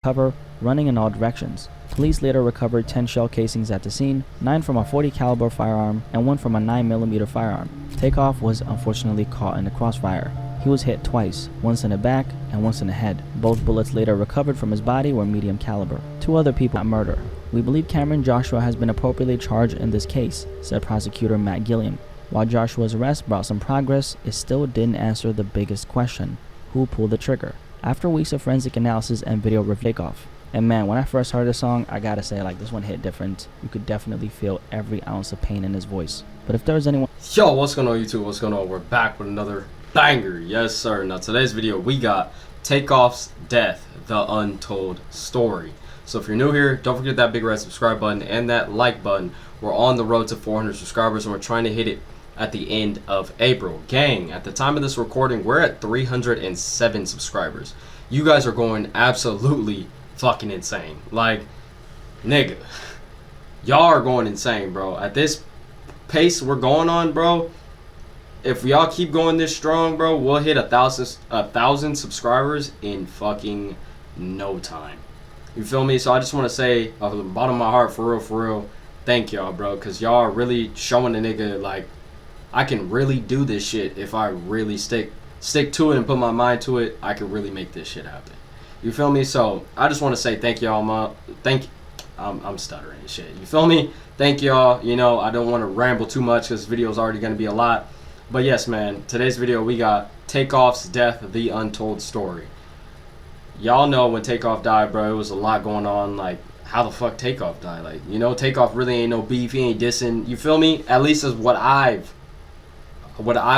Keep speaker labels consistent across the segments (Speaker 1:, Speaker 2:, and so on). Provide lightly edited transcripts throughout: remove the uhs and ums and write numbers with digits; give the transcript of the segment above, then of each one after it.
Speaker 1: cover, running in all directions. Police later recovered 10 shell casings at the scene, 9 from a .40 caliber firearm and 1 from a 9mm firearm. Takeoff was unfortunately caught in the crossfire. He was hit twice, once in the back and once in the head. Both bullets later recovered from his body were medium caliber. 2 other people got murdered. "We believe Cameron Joshua has been appropriately charged in this case," said prosecutor Matt Gilliam. While Joshua's arrest brought some progress, it still didn't answer the biggest question: who pulled the trigger? After weeks of forensic analysis and video review, Takeoff. And man, when I first heard this song, I gotta say, like, this one hit different. You could definitely feel every ounce of pain in his voice. But if there's anyone...
Speaker 2: Yo, what's going on YouTube? What's going on? We're back with another banger. Yes, sir. Now, today's video, we got Takeoff's Death, the Untold Story. So if you're new here, don't forget that big red subscribe button and that like button. We're on the road to 400 subscribers, and we're trying to hit it at the end of April. Gang, at the time of this recording, we're at 307 subscribers. You guys are going absolutely fucking insane. Like, nigga, y'all are going insane, bro. At this pace we're going on, bro, if y'all keep going this strong, bro, we'll hit a thousand subscribers in fucking no time. You feel me? So I just want to say, off the bottom of my heart, for real, thank y'all, bro, because y'all are really showing the nigga, like, I can really do this shit if I really stick to it and put my mind to it. I can really make this shit happen. You feel me? So I just want to say thank y'all. I'm stuttering and shit. You feel me? Thank y'all. You know, I don't want to ramble too much because this video is already going to be a lot. But yes, man, today's video we got Takeoff's Death, the Untold Story. Y'all know when Takeoff died, bro, it was a lot going on. Like, how the fuck Takeoff died? Like, you know, Takeoff really ain't no beef. He ain't dissing. You feel me? At least is what I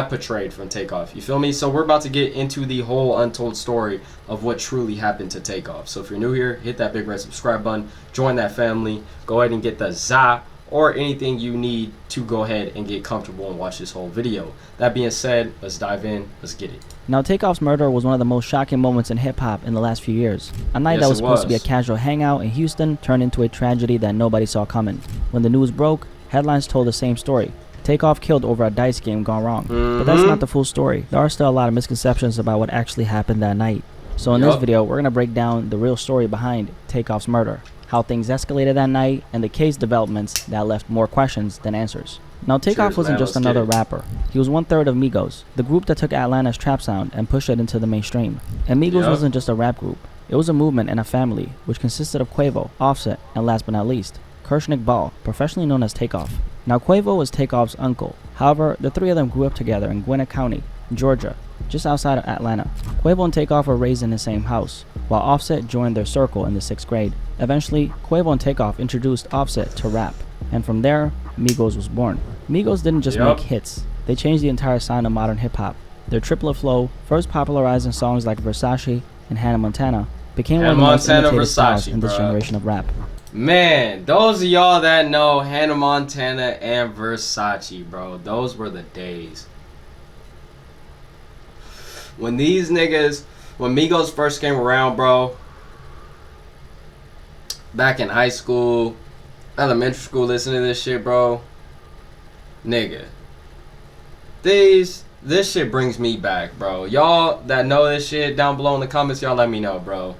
Speaker 2: portrayed from Takeoff. You feel me? So we're about to get into the whole untold story of what truly happened to Takeoff. So if you're new here, hit that big red subscribe button, join that family, go ahead and get the za or anything you need to go ahead and get comfortable and watch this whole video. That being said, let's dive in. Let's get it.
Speaker 1: Now, Takeoff's murder was one of the most shocking moments in hip-hop in the last few years. A night that was supposed to be a casual hangout in Houston turned into a tragedy that nobody saw coming. When the news broke, headlines told the same story: Takeoff killed over a dice game gone wrong. But that's not the full story. There are still a lot of misconceptions about what actually happened that night. So in this video, we're going to break down the real story behind Takeoff's murder, how things escalated that night, and the case developments that left more questions than answers. Now, Takeoff wasn't just another rapper. He was 1/3 of Migos, the group that took Atlanta's trap sound and pushed it into the mainstream. And Migos wasn't just a rap group. It was a movement and a family, which consisted of Quavo, Offset, and last but not least, Kershnick Ball, professionally known as Takeoff. Now, Quavo was Takeoff's uncle. However, the three of them grew up together in Gwinnett County, Georgia, just outside of Atlanta. Quavo and Takeoff were raised in the same house, while Offset joined their circle in the 6th grade. Eventually, Quavo and Takeoff introduced Offset to rap, and from there, Migos was born. Migos didn't just make hits, they changed the entire sound of modern hip-hop. Their triplet flow, first popularized in songs like Versace and Hannah Montana, became one of the most imitated styles in this generation of rap.
Speaker 2: Man, those of y'all that know Hannah Montana and Versace, bro, those were the days. When these niggas, when Migos first came around, bro, back in high school, elementary school, listening to this shit, bro, nigga, this shit brings me back, bro. Y'all that know this shit, down below in the comments, y'all let me know, bro.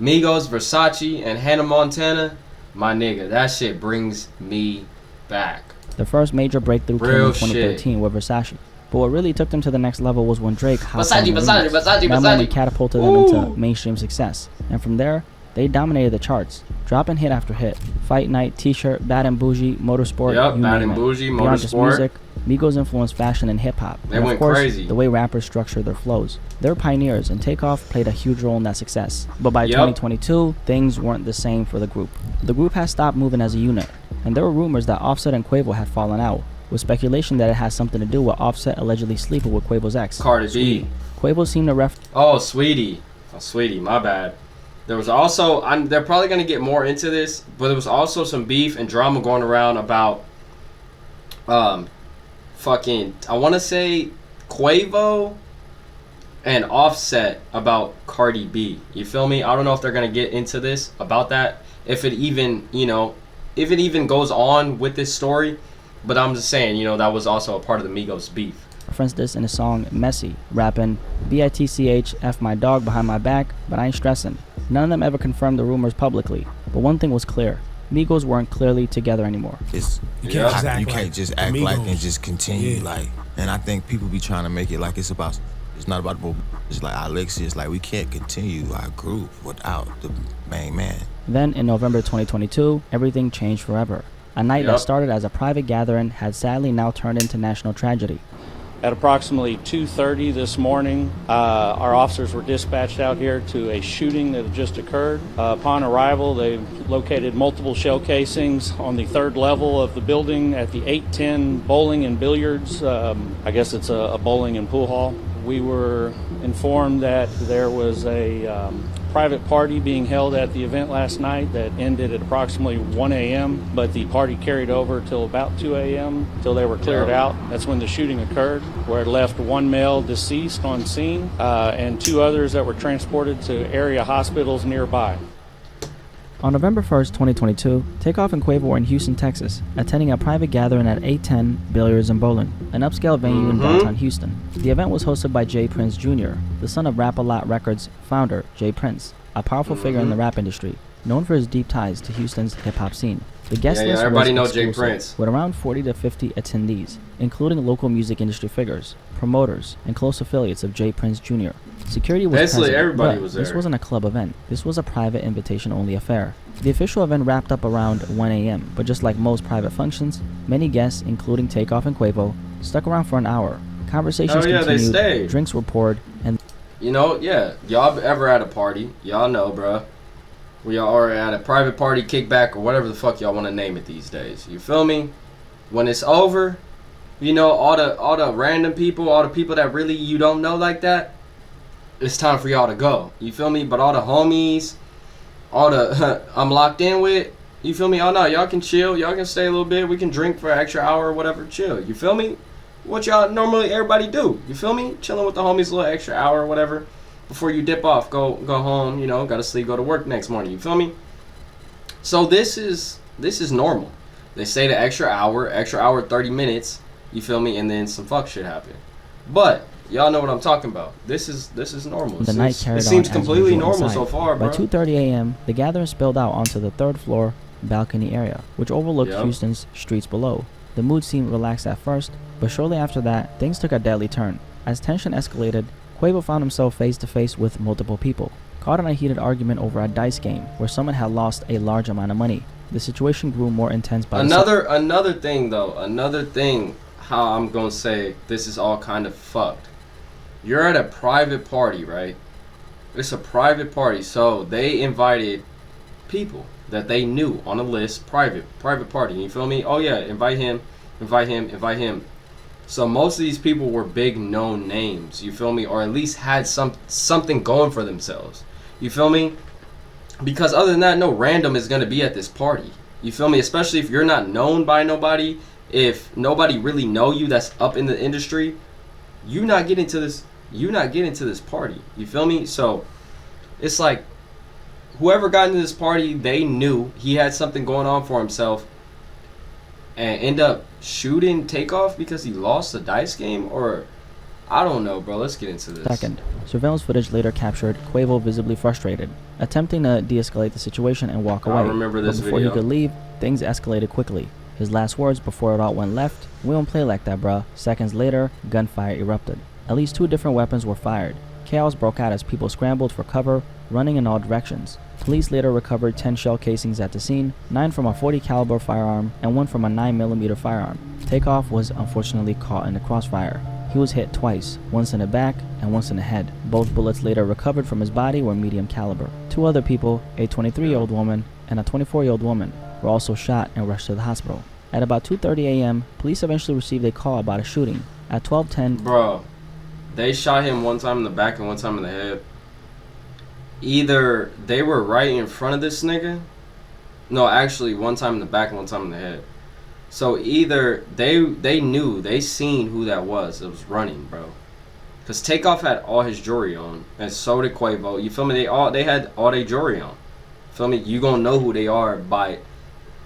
Speaker 2: Migos, Versace, and Hannah Montana, my nigga, that shit brings me back.
Speaker 1: The first major breakthrough came in 2013 with Versace. But what really took them to the next level was when Drake hopped on the remix. That moment catapulted them into mainstream success. And from there, they dominated the charts, dropping hit after hit. Fight Night, T-shirt, Bad and Bougie, Motorsport, you
Speaker 2: Bad
Speaker 1: name
Speaker 2: and Bougie,
Speaker 1: it.
Speaker 2: Motorsport.
Speaker 1: Beyond just music, Migos influenced fashion and hip-hop.
Speaker 2: They
Speaker 1: and
Speaker 2: went
Speaker 1: of course,
Speaker 2: crazy.
Speaker 1: The way rappers structure their flows. They were pioneers, and Takeoff played a huge role in that success. But by 2022, things weren't the same for the group. The group had stopped moving as a unit, and there were rumors that Offset and Quavo had fallen out, with speculation that it had something to do with Offset allegedly sleeping with Quavo's ex,
Speaker 2: Cardi B.
Speaker 1: Quavo seemed to
Speaker 2: Oh, Sweetie, my bad. There was also, they're probably going to get more into this, but there was also some beef and drama going around about, fucking, I want to say Quavo and Offset about Cardi B. You feel me? I don't know if they're going to get into this, about that, if it even, you know, if it even goes on with this story, but I'm just saying, you know, that was also a part of the Migos beef.
Speaker 1: referenced this in his song Messy, rapping, "BITCH F my dog behind my back, but I ain't stressing." None of them ever confirmed the rumors publicly, but one thing was clear. Migos weren't clearly together anymore.
Speaker 3: You can't just act like and just continue like, and I think people be trying to make it like it's not about it's like Alexis, like we can't continue our group without the main man.
Speaker 1: Then in November 2022, everything changed forever. A night that started as a private gathering had sadly now turned into national tragedy.
Speaker 4: At approximately 2:30 this morning, our officers were dispatched out here to a shooting that had just occurred. Upon arrival, they located multiple shell casings on the 3rd level of the building at the 810 Bowling and Billiards. I guess it's a bowling and pool hall. We were informed that there was a private party being held at the event last night that ended at approximately 1 a.m., but the party carried over till about 2 a.m. till they were cleared out. That's when the shooting occurred, where it left one male deceased on scene and 2 others that were transported to area hospitals nearby.
Speaker 1: On November 1st, 2022, Takeoff and Quavo were in Houston, Texas, attending a private gathering at 810 Billiards and Bowling, an upscale venue in downtown Houston. The event was hosted by Jay Prince Jr., the son of Rap-A-Lot Records founder Jay Prince, a powerful figure in the rap industry, known for his deep ties to Houston's hip-hop scene. The guest list
Speaker 2: everybody
Speaker 1: was
Speaker 2: knows Jay
Speaker 1: exclusive,
Speaker 2: Prince,
Speaker 1: with around 40 to 50 attendees, including local music industry figures, promoters, and close affiliates of Jay Prince Jr. Security was
Speaker 2: basically
Speaker 1: present,
Speaker 2: everybody
Speaker 1: but
Speaker 2: was there.
Speaker 1: This wasn't a club event. This was a private invitation-only affair. The official event wrapped up around 1 a.m., but just like most private functions, many guests, including Takeoff and Quavo, stuck around for an hour. Conversations continued,
Speaker 2: they stayed.
Speaker 1: Drinks were poured, and
Speaker 2: y'all ever at a party, y'all know, bruh. We are at a private party, kickback, or whatever the fuck y'all want to name it these days. You feel me? When it's over, all the random people, all the people that really you don't know like that, it's time for y'all to go. You feel me? But all the homies, all the I'm locked in with, you feel me? Oh no, y'all can chill, y'all can stay a little bit, we can drink for an extra hour or whatever, chill. You feel me? What y'all normally everybody do. You feel me? Chilling with the homies a little extra hour or whatever. Before you dip off, go home, gotta sleep, go to work next morning, you feel me? So this is normal. They say the extra hour, 30 minutes, you feel me, and then some fuck shit happen. But y'all know what I'm talking about. This is normal.
Speaker 1: The night carried on.
Speaker 2: It seems completely normal
Speaker 1: inside.
Speaker 2: so far, bro.
Speaker 1: By 2:30 a.m., the gathering spilled out onto the 3rd floor balcony area, which overlooked Houston's streets below. The mood seemed relaxed at first, but shortly after that, things took a deadly turn. As tension escalated, Quavo found himself face-to-face with multiple people, caught in a heated argument over a dice game where someone had lost a large amount of money. The situation grew more intense by
Speaker 2: another thing, how I'm gonna say this is all kind of fucked. You're at a private party, right? It's a private party, so they invited people that they knew on a list, private party. You feel me? Oh yeah, invite him. So most of these people were big known names, you feel me? Or at least had something going for themselves. You feel me? Because other than that, no random is going to be at this party. You feel me? Especially if you're not known by nobody, if nobody really know you that's up in the industry, you not get into this party. You feel me? So it's like whoever got into this party, they knew he had something going on for himself and end up shooting Takeoff because he lost the dice game, or I don't know, bro. Let's get into this.
Speaker 1: Second, surveillance footage later captured Quavo visibly frustrated, attempting to de-escalate the situation and walk away.
Speaker 2: I remember this
Speaker 1: but before
Speaker 2: video.
Speaker 1: he could leave, things escalated quickly. His last words before it all went left: "We don't play like that, bruh." Seconds later, gunfire erupted. At least 2 different weapons were fired. Chaos broke out as people scrambled for cover, running in all directions. Police later recovered 10 shell casings at the scene, 9 from a .40 caliber firearm and 1 from a 9mm firearm. Takeoff was unfortunately caught in the crossfire. He was hit twice, once in the back and once in the head. Both bullets later recovered from his body were medium caliber. 2 other people, a 23-year-old woman and a 24-year-old woman, were also shot and rushed to the hospital. At about 2:30 a.m., police eventually received a call about a shooting. At 12:10,
Speaker 2: bro, they shot him one time in the back and one time in the head. Either they were right in front of this nigga. No, actually, one time in the back and one time in the head. So either they knew, they seen who that was running, bro. Cause Takeoff had all his jewelry on, and so did Quavo. You feel me? They had all their jewelry on. Feel me? You gonna know who they are by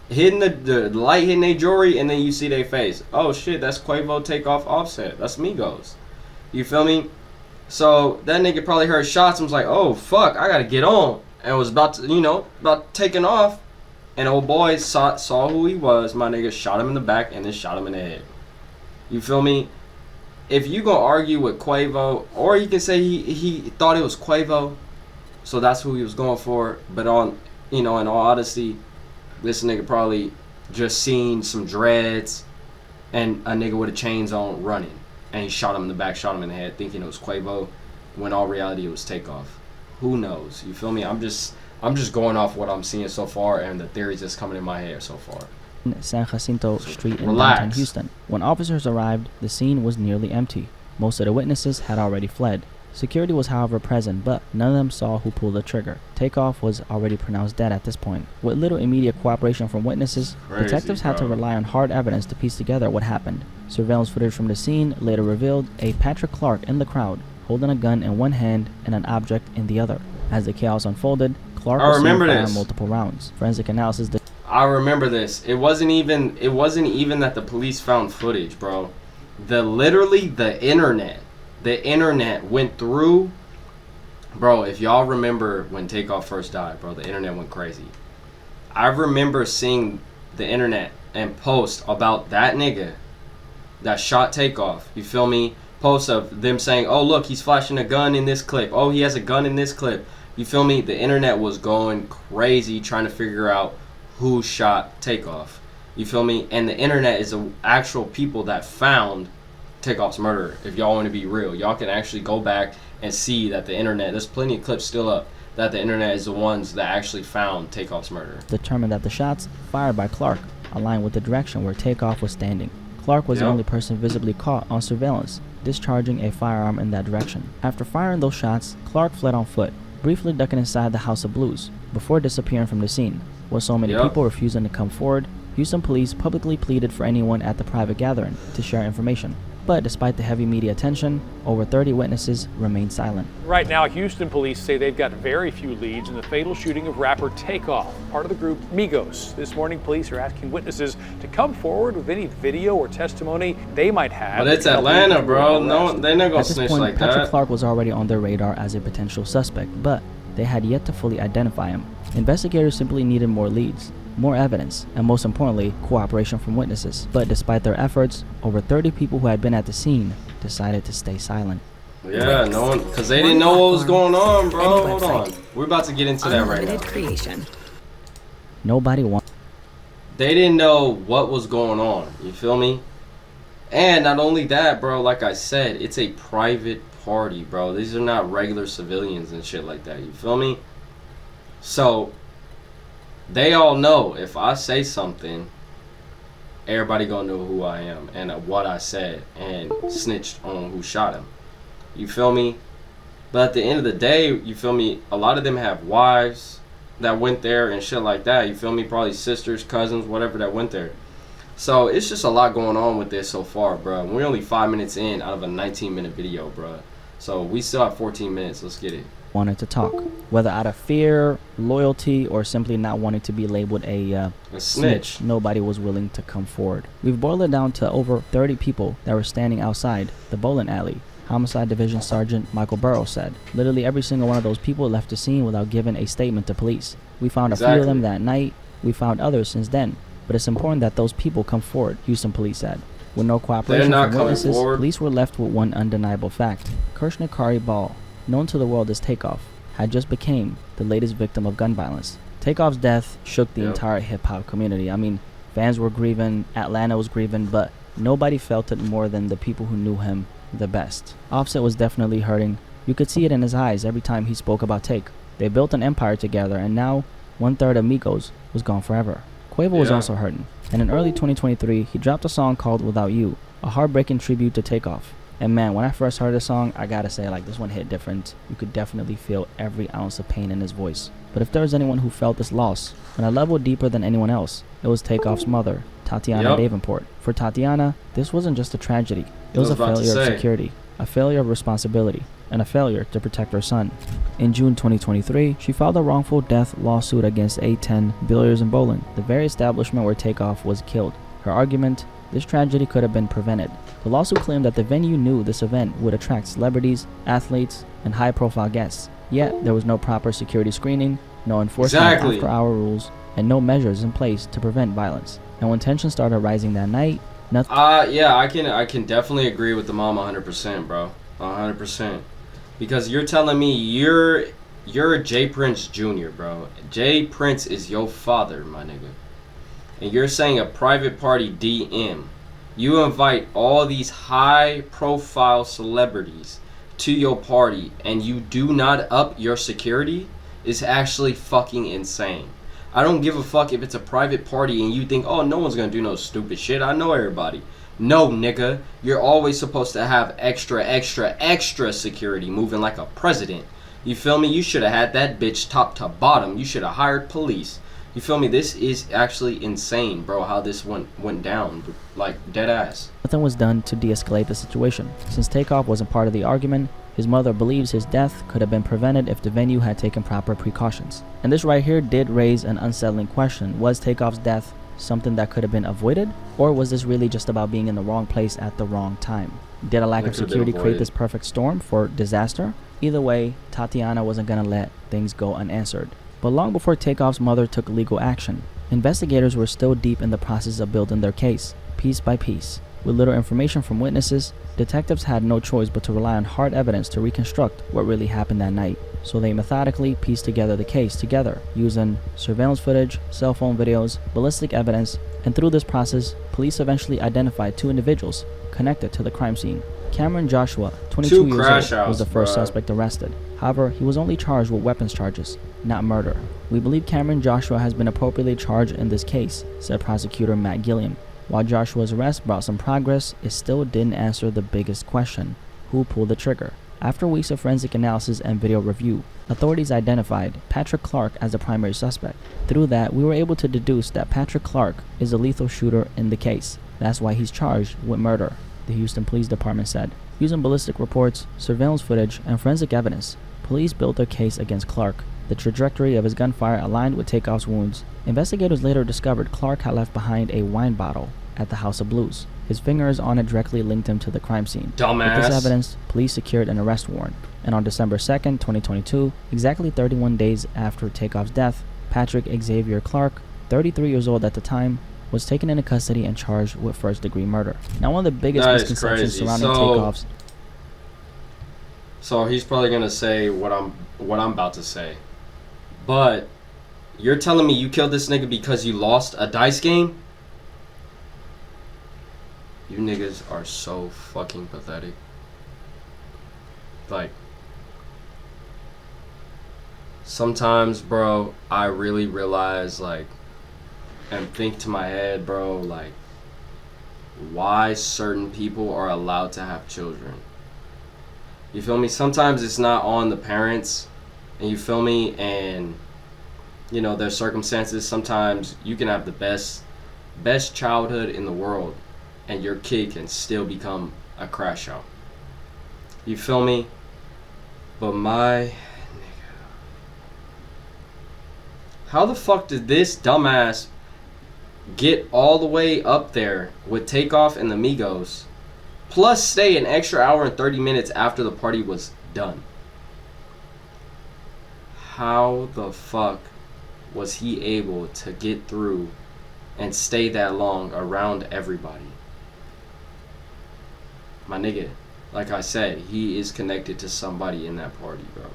Speaker 2: hitting the light hitting their jewelry, and then you see their face. Oh shit, that's Quavo, Takeoff, Offset. That's Migos. You feel me? So that nigga probably heard shots and was like, oh fuck, I gotta get on, and was about to, you know, about taking off, and old boy saw who he was. My nigga shot him in the back and then shot him in the head. You feel me? If you gonna argue with Quavo, or you can say he thought it was Quavo, so that's who he was going for. But on, you know, in all honesty, this nigga probably just seen some dreads and a nigga with a chains on running, and he shot him in the back, shot him in the head, thinking it was Quavo, when all reality it was Takeoff. Who knows? You feel me? I'm just going off what I'm seeing so far and the theories that's coming in my head so far.
Speaker 1: San Jacinto Street in downtown Houston. When officers arrived, the scene was nearly empty. Most of the witnesses had already fled. Security was, however, present, but none of them saw who pulled the trigger. Takeoff was already pronounced dead at this point. With little immediate cooperation from witnesses, detectives had to rely on hard evidence to piece together what happened. Surveillance footage from the scene later revealed a Patrick Clark in the crowd, holding a gun in one hand and an object in the other. As the chaos unfolded, Clark was seen firing multiple rounds. Forensic analysis.
Speaker 2: I remember this. It wasn't even that the police found footage, bro. The internet went through, bro. If y'all remember when Takeoff first died, bro, the internet went crazy. I remember seeing the internet and posts about that nigga that shot Takeoff. You feel me? Posts of them saying, oh look, he's flashing a gun in this clip. Oh, he has a gun in this clip. You feel me? The internet was going crazy trying to figure out who shot Takeoff. You feel me? And the internet is the actual people that found Takeoff's murderer. If y'all want to be real, y'all can actually go back and see that the internet, there's plenty of clips still up, that the internet is the ones that actually found Takeoff's murderer.
Speaker 1: Determined that the shots fired by Clark aligned with the direction where Takeoff was standing. Clark was the only person visibly caught on surveillance, discharging a firearm in that direction. After firing those shots, Clark fled on foot, briefly ducking inside the House of Blues, before disappearing from the scene. With so many people refusing to come forward, Houston police publicly pleaded for anyone at the private gathering to share information. But despite the heavy media attention, over 30 witnesses remained silent.
Speaker 5: Right now, Houston police say they've got very few leads in the fatal shooting of rapper Takeoff, part of the group Migos. This morning, police are asking witnesses to come forward with any video or testimony they might have.
Speaker 2: But it's Atlanta, bro. No, they're not gonna snitch like that.
Speaker 1: Patrick Clark was already on their radar as a potential suspect, but they had yet to fully identify him. Investigators simply needed more leads, more evidence, and most importantly, cooperation from witnesses. But despite their efforts, over 30 people who had been at the scene decided to stay silent.
Speaker 2: Yeah, no one, because they didn't know what was going on, bro. Hold on. We're about to get into that right now.
Speaker 6: Creation.
Speaker 1: Nobody wanted.
Speaker 2: They didn't know what was going on. You feel me? And not only that, bro, like I said, it's a private party, bro. These are not regular civilians and shit like that. You feel me? So they all know if I say something, everybody gonna know who I am and what I said and snitched on who shot him. You feel me? But at the end of the day, you feel me, a lot of them have wives that went there and shit like that. You feel me? Probably sisters, cousins, whatever that went there. So it's just a lot going on with this so far, bro. We're only 5 minutes in out of a 19-minute video, bro. So we still have 14 minutes. Let's get it.
Speaker 1: Wanted to talk, whether out of fear, loyalty, or simply not wanting to be labeled a snitch. Nobody was willing to come forward. We've boiled it down to over 30 people that were standing outside the bowling alley. Homicide Division Sergeant Michael Burrows said, literally every single one of those people left the scene without giving a statement to police. We found a few of them that night. We found others since then. But it's important that those people come forward, Houston police said. With no cooperation from witnesses, police were left with one undeniable fact. Kirshner Kari Ball, known to the world as Takeoff, had just became the latest victim of gun violence. Takeoff's death shook the entire hip-hop community. I mean, fans were grieving, Atlanta was grieving, but nobody felt it more than the people who knew him the best. Offset was definitely hurting. You could see it in his eyes every time he spoke about Take. They built an empire together, and now 1/3 of Migos was gone forever. Quavo was also hurting, and in early 2023, he dropped a song called Without You, a heartbreaking tribute to Takeoff. And man, when I first heard this song, I gotta say, like, this one hit different. You could definitely feel every ounce of pain in his voice. But if there was anyone who felt this loss on a level deeper than anyone else, it was Takeoff's mother, Tatiana Davenport. For Tatiana, this wasn't just a tragedy. It was a failure of security, a failure of responsibility, and a failure to protect her son. In June 2023, she filed a wrongful death lawsuit against A10 Billiards and Bowling, the very establishment where Takeoff was killed. Her argument: this tragedy could have been prevented. The lawsuit claimed that the venue knew this event would attract celebrities, athletes, and high-profile guests. Yet, there was no proper security screening, no enforcement of after-hour rules, and no measures in place to prevent violence. And when tensions started rising that night, nothing.
Speaker 2: Yeah, I can definitely agree with the mom 100%, bro. 100%. Because you're telling me you're Jay Prince Jr., bro. Jay Prince is your father, my nigga. And you're saying a private party DM. You invite all these high-profile celebrities to your party and you do not up your security is actually fucking insane. I don't give a fuck if it's a private party and you think, oh, no one's gonna do no stupid shit. I know everybody. No, nigga. You're always supposed to have extra security moving like a president. You feel me? You should have had that bitch top to bottom. You should have hired police. You feel me? This is actually insane, bro, how this went down. Like, dead ass.
Speaker 1: Nothing was done to de-escalate the situation. Since Takeoff wasn't part of the argument, his mother believes his death could have been prevented if the venue had taken proper precautions. And this right here did raise an unsettling question. Was Takeoff's death something that could have been avoided? Or was this really just about being in the wrong place at the wrong time? Did a lack of security create this perfect storm for disaster? Either way, Tatiana wasn't gonna let things go unanswered. But long before Takeoff's mother took legal action, investigators were still deep in the process of building their case, piece by piece. With little information from witnesses, detectives had no choice but to rely on hard evidence to reconstruct what really happened that night. So they methodically pieced together the case using surveillance footage, cell phone videos, ballistic evidence, and through this process, police eventually identified two individuals connected to the crime scene. Cameron Joshua, 22 years old, was the first suspect arrested. However, he was only charged with weapons charges, not murder. We believe Cameron Joshua has been appropriately charged in this case, said prosecutor Matt Gilliam. While Joshua's arrest brought some progress, it still didn't answer the biggest question: who pulled the trigger? After weeks of forensic analysis and video review, authorities identified Patrick Clark as the primary suspect. Through that, we were able to deduce that Patrick Clark is the lethal shooter in the case. That's why he's charged with murder, the Houston Police Department said. Using ballistic reports, surveillance footage, and forensic evidence, police built their case against Clark. The trajectory of his gunfire aligned with Takeoff's wounds. Investigators later discovered Clark had left behind a wine bottle at the House of Blues. His fingers on it directly linked him to the crime scene.
Speaker 2: Dumbass.
Speaker 1: With this evidence, police secured an arrest warrant. And on December 2nd, 2022, exactly 31 days after Takeoff's death, Patrick Xavier Clark, 33 years old at the time, was taken into custody and charged with first-degree murder. Now, one of the biggest misconceptions surrounding Takeoff's...
Speaker 2: So he's probably gonna say what I'm about to say, but you're telling me you killed this nigga because you lost a dice game? You niggas are so fucking pathetic. Like, sometimes, bro, I really realize, like, and think to my head, bro, like, why certain people are allowed to have children. You feel me? Sometimes it's not on the parents, and you feel me, and, you know, their circumstances. Sometimes you can have the best childhood in the world, and your kid can still become a crash out. You feel me? But my nigga, how the fuck did this dumbass get all the way up there with Takeoff and the Migos, plus stay an extra hour and 30 minutes after the party was done? How the fuck was he able to get through and stay that long around everybody? My nigga, like I said, he is connected to somebody in that party, bro.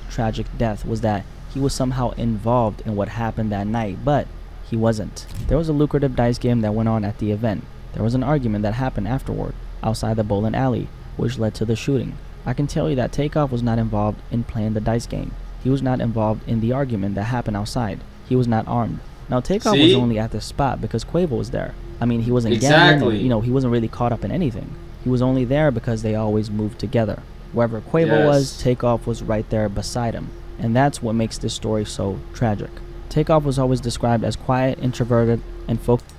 Speaker 1: Tragic death was that he was somehow involved in what happened that night, but he wasn't. There was a lucrative dice game that went on at the event. There was an argument that happened afterward, outside the bowling alley, which led to the shooting. I can tell you that Takeoff was not involved in playing the dice game. He was not involved in the argument that happened outside. He was not armed. Now, Takeoff was only at the spot because Quavo was there. I mean, he wasn't gambling, and, you know, he wasn't really caught up in anything. He was only there because they always moved together. Wherever Quavo was, Takeoff was right there beside him. And that's what makes this story so tragic. Takeoff was always described as quiet, introverted, and focused.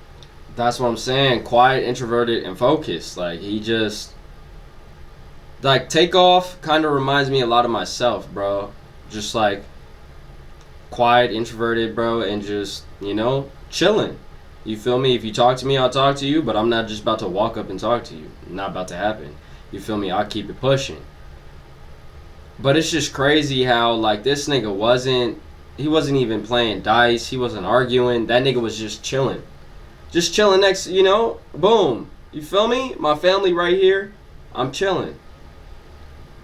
Speaker 2: That's what I'm saying. Quiet, introverted, and focused. Like, he just... Like, Takeoff kind of reminds me a lot of myself, bro. Just like quiet, introverted, bro, and just, you know, chilling. You feel me? If you talk to me, I'll talk to you, but I'm not just about to walk up and talk to you. Not about to happen. You feel me? I'll keep it pushing. But it's just crazy how, like, this nigga wasn't even playing dice. He wasn't arguing. That nigga was just chilling. Just chilling next, you know, boom. You feel me? My family right here. I'm chilling.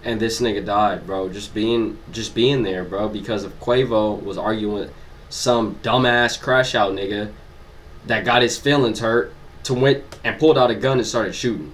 Speaker 2: And this nigga died, bro. Just being there, bro, because of Quavo was arguing with some dumbass crash out nigga that got his feelings hurt to went and pulled out a gun and started shooting.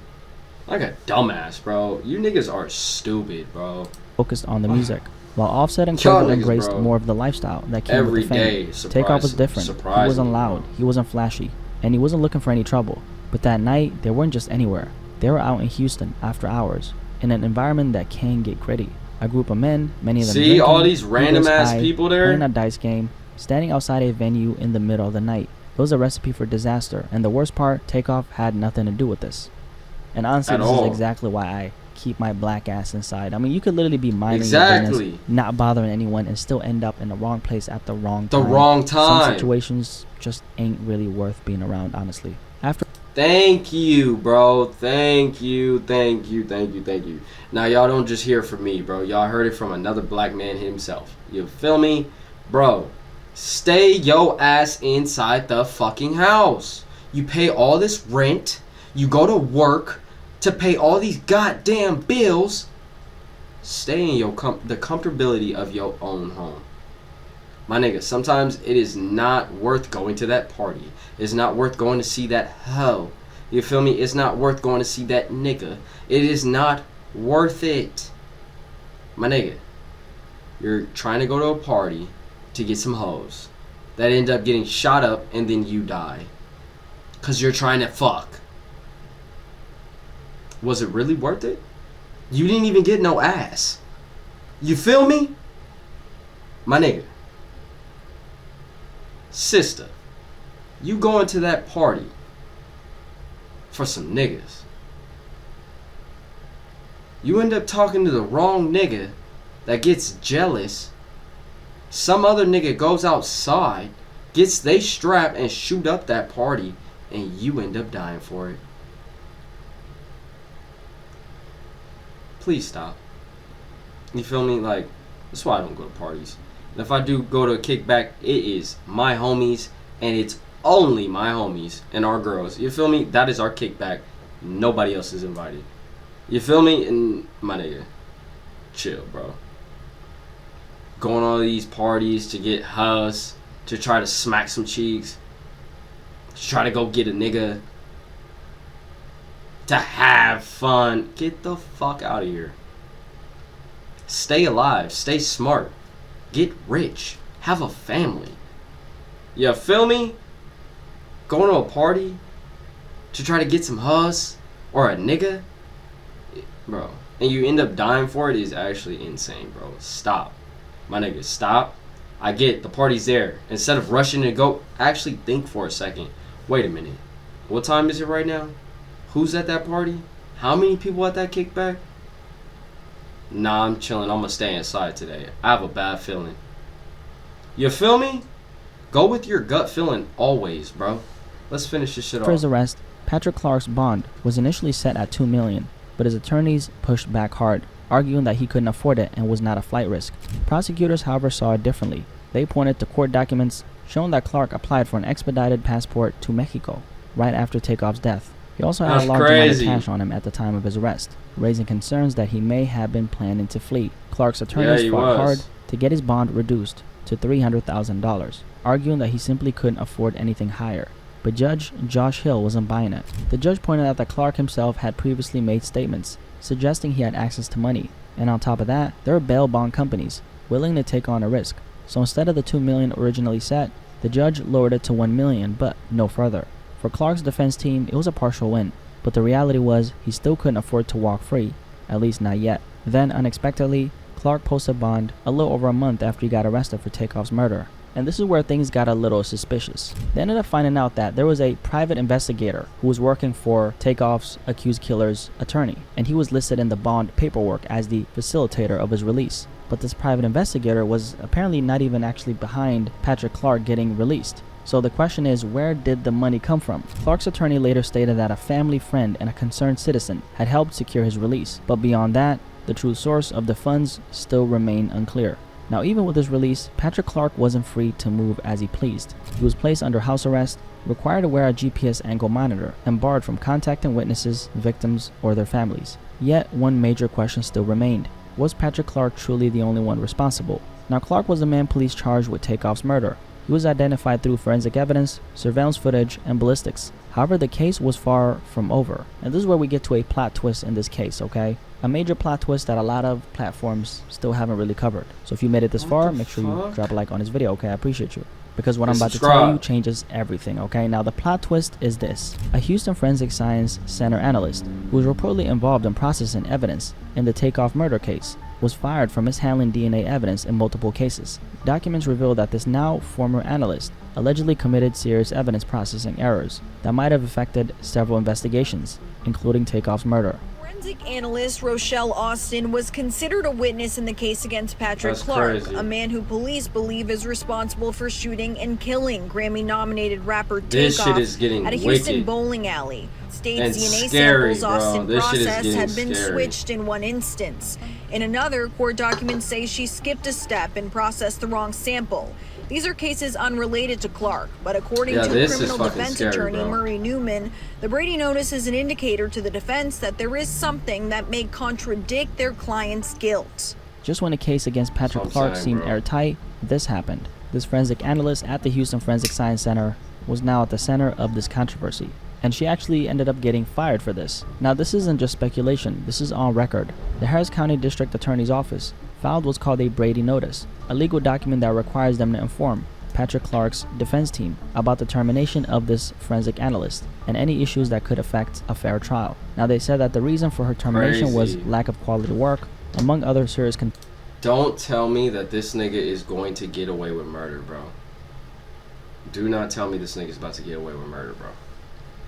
Speaker 2: Like a dumbass, bro. You niggas are stupid, bro.
Speaker 1: Focused on the music, while Offset and Quavo embraced more of the lifestyle that came with the fame. Takeoff was different. He wasn't loud, he wasn't flashy, and he wasn't looking for any trouble. But that night, they weren't just anywhere. They were out in Houston after hours, in an environment that can get gritty. A group of men, many of them drinking,
Speaker 2: all these random ass people there
Speaker 1: playing a dice game, standing outside a venue in the middle of the night. It was a recipe for disaster, and the worst part, Takeoff had nothing to do with this. And honestly, this is exactly why I keep my black ass inside. I mean, you could literally be minding your business, not bothering anyone, and still end up in the wrong place at the wrong time. Some situations just ain't really worth being around, honestly.
Speaker 2: Thank you, bro. Thank you. Now, y'all don't just hear from me, bro. Y'all heard it from another black man himself. You feel me? Bro, stay yo ass inside the fucking house. You pay all this rent. You go to work to pay all these goddamn bills. Stay in the comfortability of your own home. My nigga, sometimes it is not worth going to that party. It's not worth going to see that hoe. You feel me? It's not worth going to see that nigga. It is not worth it. My nigga, you're trying to go to a party to get some hoes that end up getting shot up and then you die. Because you're trying to fuck. Was it really worth it? You didn't even get no ass. You feel me? My nigga. Sister, you going to that party for some niggas. You end up talking to the wrong nigga that gets jealous. Some other nigga goes outside, gets they strap and shoot up that party, and you end up dying for it. Please stop. You feel me? Like, that's why I don't go to parties. And if I do go to a kickback, it is my homies, and it's only my homies and our girls. You feel me? That is our kickback. Nobody else is invited. You feel me? And my nigga, chill, bro. Going on these parties to get hugs, to try to smack some cheeks, to try to go get a nigga, to have fun. Get the fuck out of here. Stay alive. Stay smart. Get rich. Have a family. You feel me? Going to a party to try to get some hugs or a nigga, bro, and you end up dying for it is actually insane, bro. Stop. My nigga, stop. I get the party's there. Instead of rushing to go, actually think for a second. Wait a minute. What time is it right now? Who's at that party? How many people at that kickback? Nah, I'm chilling. I'm gonna stay inside today. I have a bad feeling. You feel me? Go with your gut feeling always, bro. Let's finish this shit off.
Speaker 1: For his arrest, Patrick Clark's bond was initially set at $2 million, but his attorneys pushed back hard, arguing that he couldn't afford it and was not a flight risk. Prosecutors, however, saw it differently. They pointed to court documents showing that Clark applied for an expedited passport to Mexico right after Takeoff's death. He also had a large amount of cash on him at the time of his arrest, raising concerns that he may have been planning to flee. Clark's attorneys fought hard to get his bond reduced to $300,000, arguing that he simply couldn't afford anything higher. But Judge Josh Hill wasn't buying it. The judge pointed out that Clark himself had previously made statements suggesting he had access to money, and on top of that, there were bail bond companies willing to take on a risk. So instead of the $2 million originally set, the judge lowered it to $1 million, but no further. For Clark's defense team, it was a partial win, but the reality was he still couldn't afford to walk free, at least not yet. Then, unexpectedly, Clark posted bond a little over a month after he got arrested for Takeoff's murder. And this is where things got a little suspicious. They ended up finding out that there was a private investigator who was working for Takeoff's accused killer's attorney, and he was listed in the bond paperwork as the facilitator of his release. But this private investigator was apparently not even actually behind Patrick Clark getting released. So the question is, where did the money come from? Clark's attorney later stated that a family friend and a concerned citizen had helped secure his release, but beyond that, the true source of the funds still remain unclear. Now, even with his release, Patrick Clark wasn't free to move as he pleased. He was placed under house arrest, required to wear a GPS ankle monitor, and barred from contacting witnesses, victims, or their families. Yet, one major question still remained. Was Patrick Clark truly the only one responsible? Now, Clark was the man police charged with Takeoff's murder. He was identified through forensic evidence, surveillance footage, and ballistics. However, the case was far from over. And this is where we get to a plot twist in this case, okay? A major plot twist that a lot of platforms still haven't really covered. So if you made it this far, make sure you drop a like on this video, okay? I appreciate you. Because what I'm about to tell you changes everything, okay? Now, the plot twist is this. A Houston Forensic Science Center analyst who was reportedly involved in processing evidence in the Takeoff murder case was fired for mishandling DNA evidence in multiple cases. Documents reveal that this now former analyst allegedly committed serious evidence processing errors that might have affected several investigations, including Takeoff's murder.
Speaker 6: Forensic analyst Rochelle Austin was considered a witness in the case against Patrick Clark, a man who police believe is responsible for shooting and killing Grammy-nominated rapper Takeoff at a Houston bowling alley. State's DNA samples Austin processed had been switched in one instance. In another, court documents say she skipped a step and processed the wrong sample. These are cases unrelated to Clark, but according to criminal defense attorney Murray Newman, the Brady notice is an indicator to the defense that there is something that may contradict their client's guilt.
Speaker 1: Just when the case against Patrick Clark seemed airtight, this happened. This forensic analyst at the Houston Forensic Science Center was now at the center of this controversy. And she actually ended up getting fired for this. Now, this isn't just speculation, this is on record. The Harris County District Attorney's Office filed what's called a Brady Notice, a legal document that requires them to inform Patrick Clark's defense team about the termination of this forensic analyst and any issues that could affect a fair trial. Now, they said that the reason for her termination was lack of quality work, among other serious
Speaker 2: Don't tell me that this nigga is going to get away with murder, bro. Do not tell me this nigga is about to get away with murder, bro.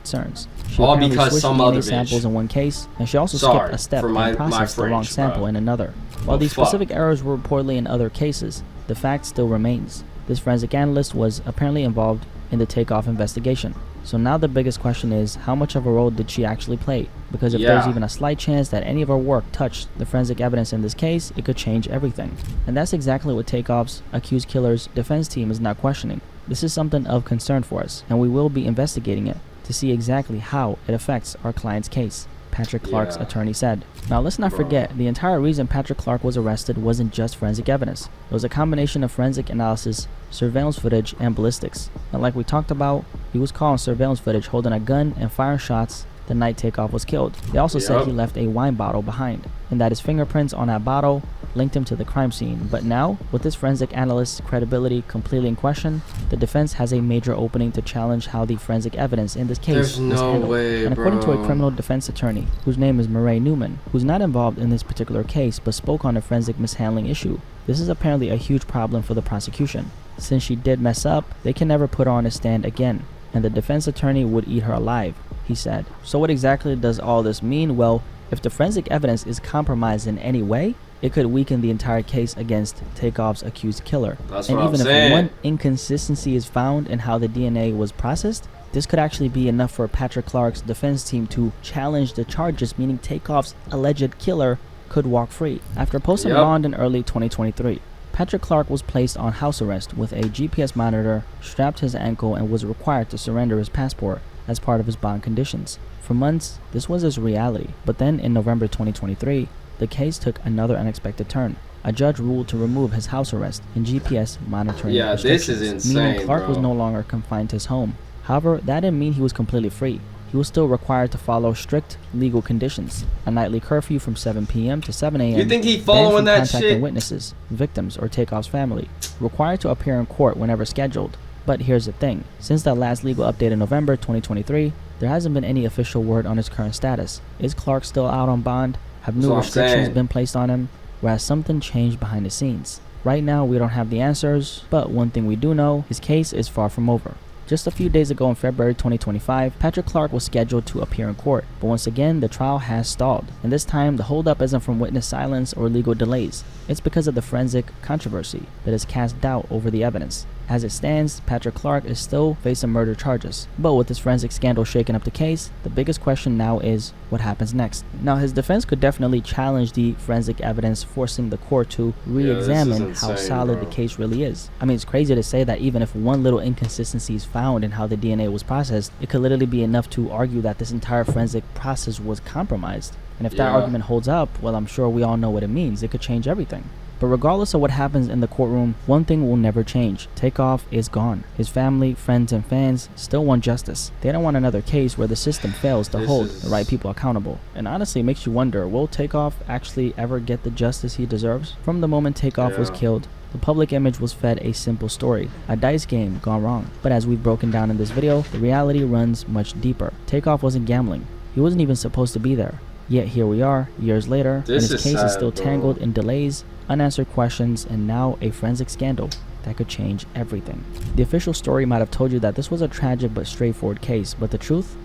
Speaker 1: Concerns. She
Speaker 2: all
Speaker 1: apparently
Speaker 2: because
Speaker 1: switched
Speaker 2: some
Speaker 1: DNA
Speaker 2: other
Speaker 1: samples
Speaker 2: bitch.
Speaker 1: in one case, and she also skipped a step and processed the wrong sample in another. While these specific errors were reportedly in other cases, the fact still remains. This forensic analyst was apparently involved in the Takeoff investigation. So now the biggest question is, how much of a role did she actually play? Because if there's even a slight chance that any of her work touched the forensic evidence in this case, it could change everything. And that's exactly what Takeoff's accused killer's defense team is not questioning. This is something of concern for us, and we will be investigating it to see exactly how it affects our client's case, Patrick Clark's attorney said. Now, let's not forget, the entire reason Patrick Clark was arrested wasn't just forensic evidence. It was a combination of forensic analysis, surveillance footage, and ballistics. And like we talked about, he was caught on surveillance footage holding a gun and firing shots the night Takeoff was killed. They also said he left a wine bottle behind, and that his fingerprints on that bottle linked him to the crime scene. But now, with this forensic analyst's credibility completely in question, the defense has a major opening to challenge how the forensic evidence in this case was handled. And according to a criminal defense attorney, whose name is Murray Newman, who's not involved in this particular case but spoke on the forensic mishandling issue, this is apparently a huge problem for the prosecution. Since she did mess up, they can never put her on a stand again, and the defense attorney would eat her alive, he said. So what exactly does all this mean? Well, if the forensic evidence is compromised in any way, it could weaken the entire case against Takeoff's accused killer.
Speaker 2: That's
Speaker 1: and
Speaker 2: what
Speaker 1: even
Speaker 2: I'm
Speaker 1: if
Speaker 2: saying.
Speaker 1: one inconsistency is found in how the DNA was processed, this could actually be enough for Patrick Clark's defense team to challenge the charges, meaning Takeoff's alleged killer could walk free. After posting bond in early 2023, Patrick Clark was placed on house arrest with a GPS monitor strapped to his ankle and was required to surrender his passport as part of his bond conditions. For months, this was his reality, but then in November 2023, the case took another unexpected turn. A judge ruled to remove his house arrest and GPS monitoring restrictions,
Speaker 2: this is insane,
Speaker 1: meaning Clark was no longer confined to his home. However, that didn't mean he was completely free. He was still required to follow strict legal conditions, a nightly curfew from 7 p.m. to 7 a.m.
Speaker 2: You think he following that
Speaker 1: contacting
Speaker 2: shit?
Speaker 1: witnesses, victims, or Takeoff's family, required to appear in court whenever scheduled. But here's the thing, since that last legal update in November 2023, there hasn't been any official word on his current status. Is Clark still out on bond? Have new restrictions been placed on him? Or has something changed behind the scenes? Right now, we don't have the answers, but one thing we do know, his case is far from over. Just a few days ago in February 2025, Patrick Clark was scheduled to appear in court, but once again, the trial has stalled. And this time, the holdup isn't from witness silence or legal delays. It's because of the forensic controversy that has cast doubt over the evidence. As it stands, Patrick Clark is still facing murder charges. But with this forensic scandal shaking up the case, the biggest question now is, what happens next? Now, his defense could definitely challenge the forensic evidence, forcing the court to re-examine how solid the case really is. I mean, it's crazy to say that even if one little inconsistency is found in how the DNA was processed, it could literally be enough to argue that this entire forensic process was compromised. And if that argument holds up, well, I'm sure we all know what it means. It could change everything. But regardless of what happens in the courtroom, one thing will never change. Takeoff is gone. His family, friends, and fans still want justice. They don't want another case where the system fails to hold the right people accountable. And honestly, it makes you wonder, will Takeoff actually ever get the justice he deserves? From the moment Takeoff was killed, the public image was fed a simple story, a dice game gone wrong. But as we've broken down in this video, the reality runs much deeper. Takeoff wasn't gambling. He wasn't even supposed to be there. Yet here we are, years later, and his case is still tangled in delays, unanswered questions, and now a forensic scandal that could change everything. The official story might have told you that this was a tragic but straightforward case, but the truth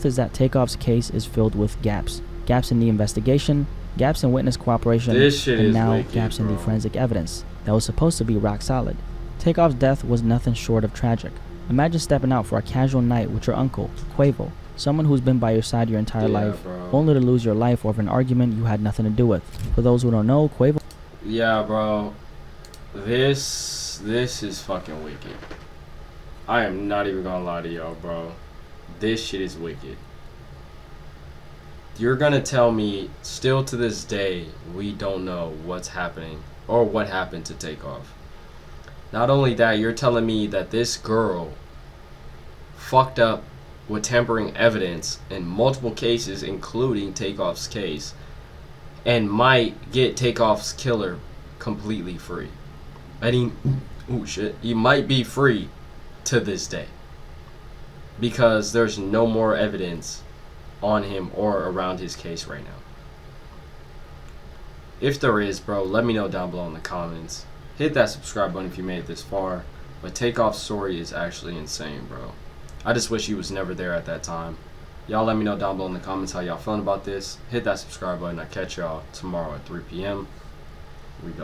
Speaker 1: is that Takeoff's case is filled with gaps. Gaps in the investigation, gaps in witness cooperation, and now gaps in the forensic evidence that was supposed to be rock solid. Takeoff's death was nothing short of tragic. Imagine stepping out for a casual night with your uncle, Quavo, someone who's been by your side your entire life, only to lose your life over an argument you had nothing to do with. For those who don't know, Quavo...
Speaker 2: Yeah, bro. This is fucking wicked. I am not even gonna lie to y'all, bro. This shit is wicked. You're gonna tell me, still to this day, we don't know what's happening or what happened to Takeoff. Not only that, you're telling me that this girl fucked up with tampering evidence in multiple cases, including Takeoff's case, and might get Takeoff's killer completely free. And he might be free to this day because there's no more evidence on him or around his case right now. If there is, bro, let me know down below in the comments. Hit that subscribe button if you made it this far. But Takeoff's story is actually insane, bro. I just wish he was never there at that time. Y'all let me know down below in the comments how y'all feeling about this. Hit that subscribe button. I'll catch y'all tomorrow at 3 p.m. We go.